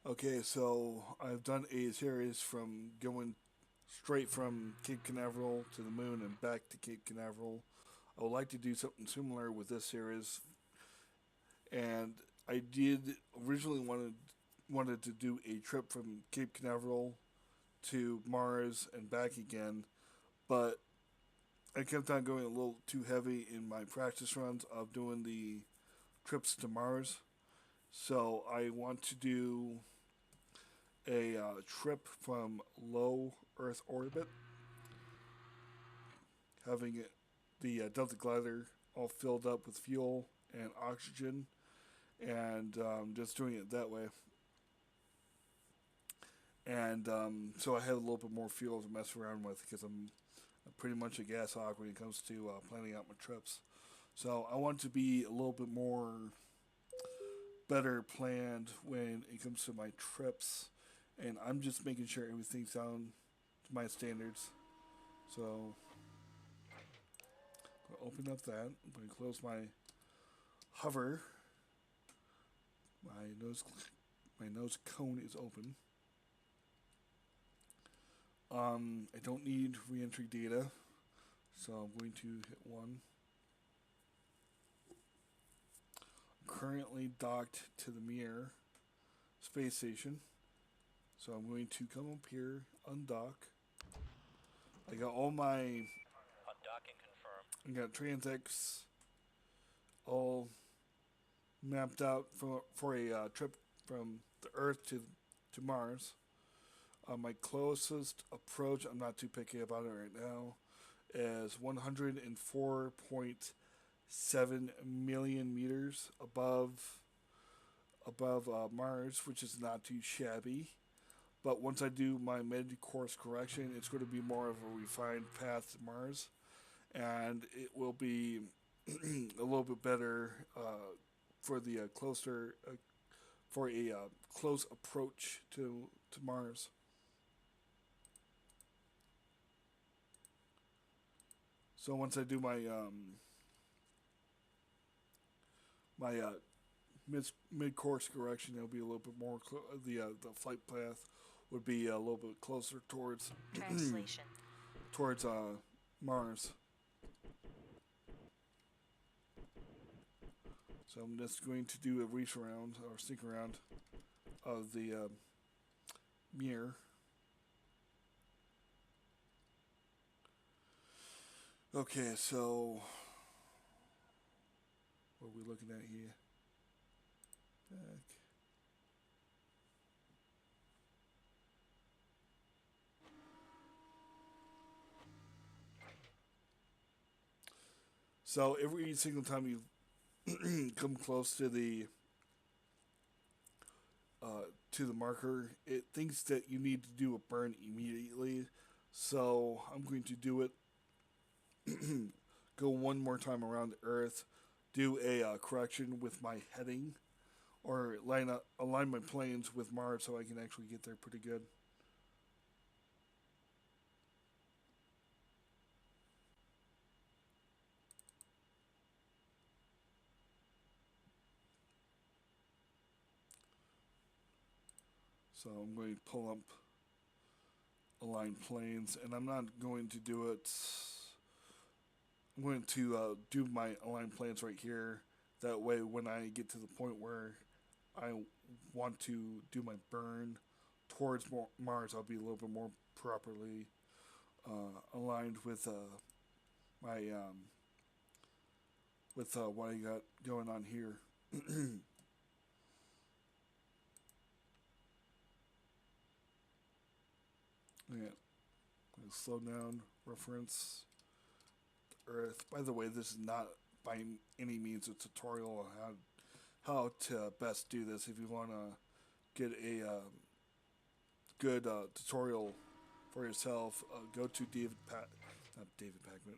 Okay, so I've done a series from going straight from Cape Canaveral to the moon and back to Cape Canaveral. I would like to do something similar with this series, and I did originally wanted to do a trip from Cape Canaveral to Mars and back again, but I kept on going a little too heavy in my practice runs of doing the trips to Mars. So I want to do a trip from low Earth orbit, having the Delta glider all filled up with fuel and oxygen, and just doing it that way. And so I have a little bit more fuel to mess around with because I'm pretty much a gas hog when it comes to planning out my trips. So I want to be a little bit more better planned when it comes to my trips, and I'm just making sure everything's down to my standards. So I'll open up that. I'm going to close my hover. My nose my nose cone is open. I don't need reentry data, so I'm going to hit one. I'm currently docked to the Mir space station, so I'm going to come up here, undock. I got all my Undocking confirmed. I got transX all mapped out for a trip from the Earth to Mars. My closest approach, I'm not too picky about it right now, is 104.7 million meters above Mars, which is not too shabby. But once I do my mid course correction, it's going to be more of a refined path to Mars, and it will be a little bit better for the closer for a close approach to Mars. So once I do my mid course correction, it'll be a little bit more. The flight path would be a little bit closer towards Translation. towards Mars. So I'm just going to do a reach around or sneak around of the Mir. Okay, so what are we looking at here? Back. So every single time you come close to the marker, it thinks that you need to do a burn immediately. So I'm going to do it. Go one more time around the Earth, do a correction with my heading, or align my planes with Mars so I can actually get there pretty good. So I'm going to pull up align planes, and I'm not going to do it. I'm going to do my align planes right here. That way, when I get to the point where I want to do my burn towards Mars, I'll be a little bit more properly aligned my with what I got going on here. Yeah, slow down reference Earth. By the way, this is not by any means a tutorial on how to best do this. If you want to get a good tutorial for yourself, go to not David Packman,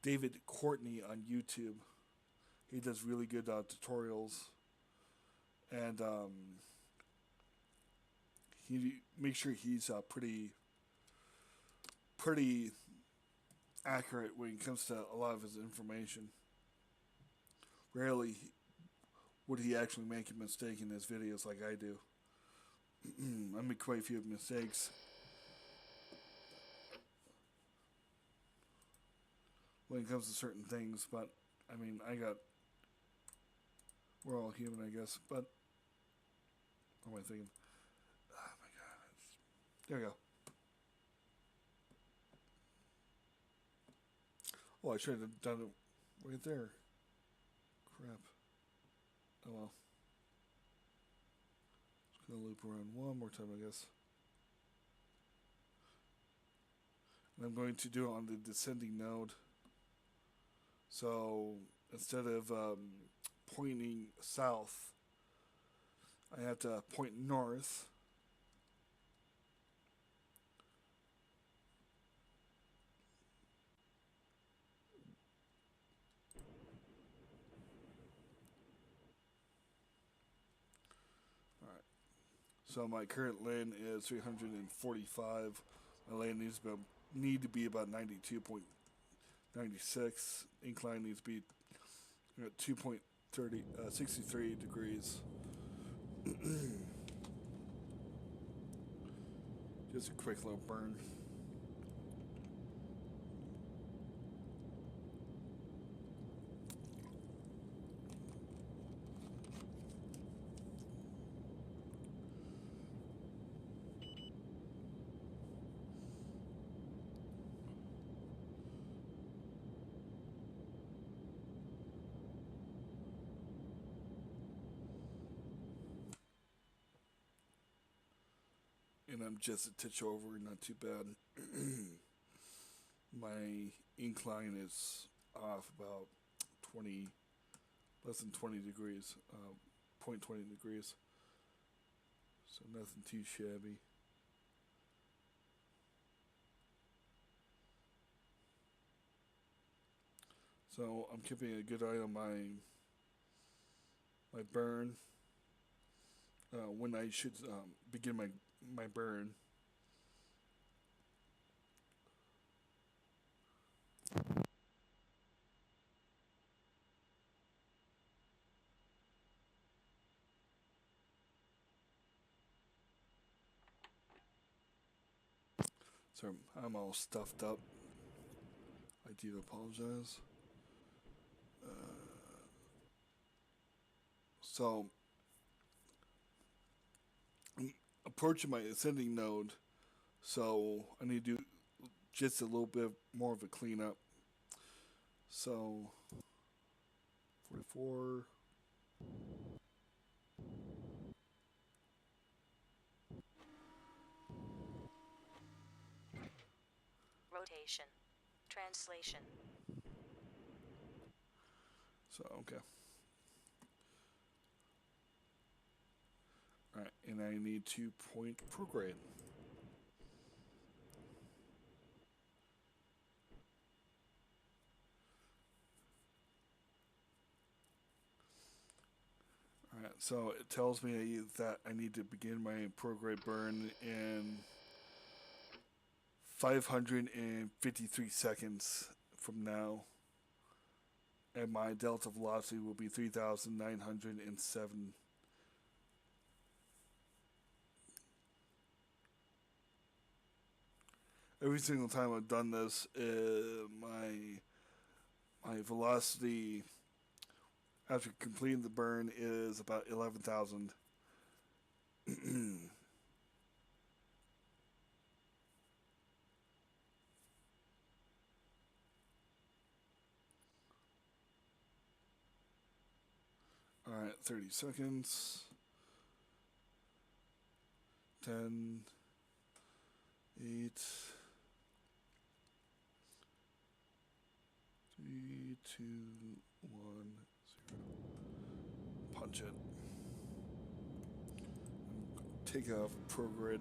David Courtney on YouTube. He does really good tutorials, and he makes sure he's pretty accurate when it comes to a lot of his information. Rarely would he actually make a mistake in his videos like I do. I make quite a few mistakes when it comes to certain things, but I mean, we're all human, I guess. But what am I thinking? Oh my god, there we go. Oh, I should have done it right there. Crap. Oh well. Just gonna loop around one more time, I guess. And I'm going to do it on the descending node. So instead of pointing south, I have to point north. Alright. So my current lane is 345. My lane need to be about 92.96. Incline needs to be at 63 degrees. Just a quick little burn. And I'm just a titch over, not too bad. My incline is off about 20, less than 20 degrees, 0.20 degrees. So nothing too shabby. So I'm keeping a good eye on my burn. When I should begin my burn. So I'm all stuffed up. I do apologize. So I'm approaching my ascending node, so I need to do just a little bit more of a cleanup. So 44. Rotation. Translation. So okay. Alright, and I need to point prograde. Alright, so it tells me that I need to begin my prograde burn in 553 seconds from now. And my delta velocity will be 3,907. Every single time I've done this, my velocity after completing the burn is about 11,000. Alright, 30 seconds. 10, 8, 3, 2, 1, 0. Punch it. Take off prograde.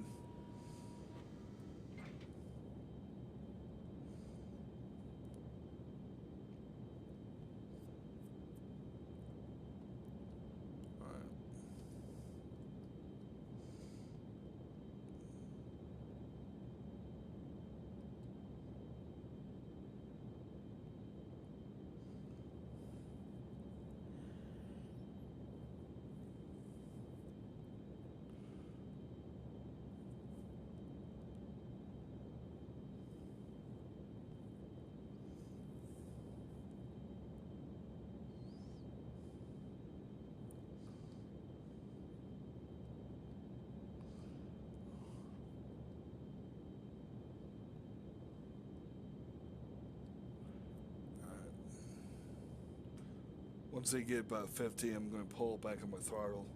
Once they get about 50, I'm going to pull it back on my throttle.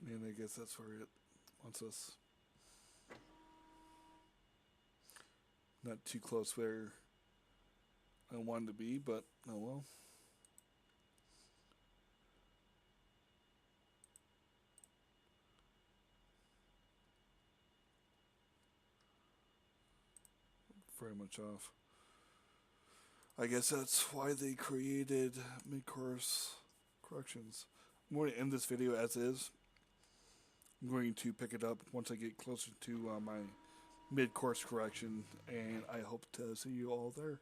And I guess that's where it wants us. Not too close where I wanted to be, but oh well. Very much off. I guess that's why they created mid-course corrections. I'm going to end this video as is. I'm going to pick it up once I get closer to my mid-course correction, and I hope to see you all there.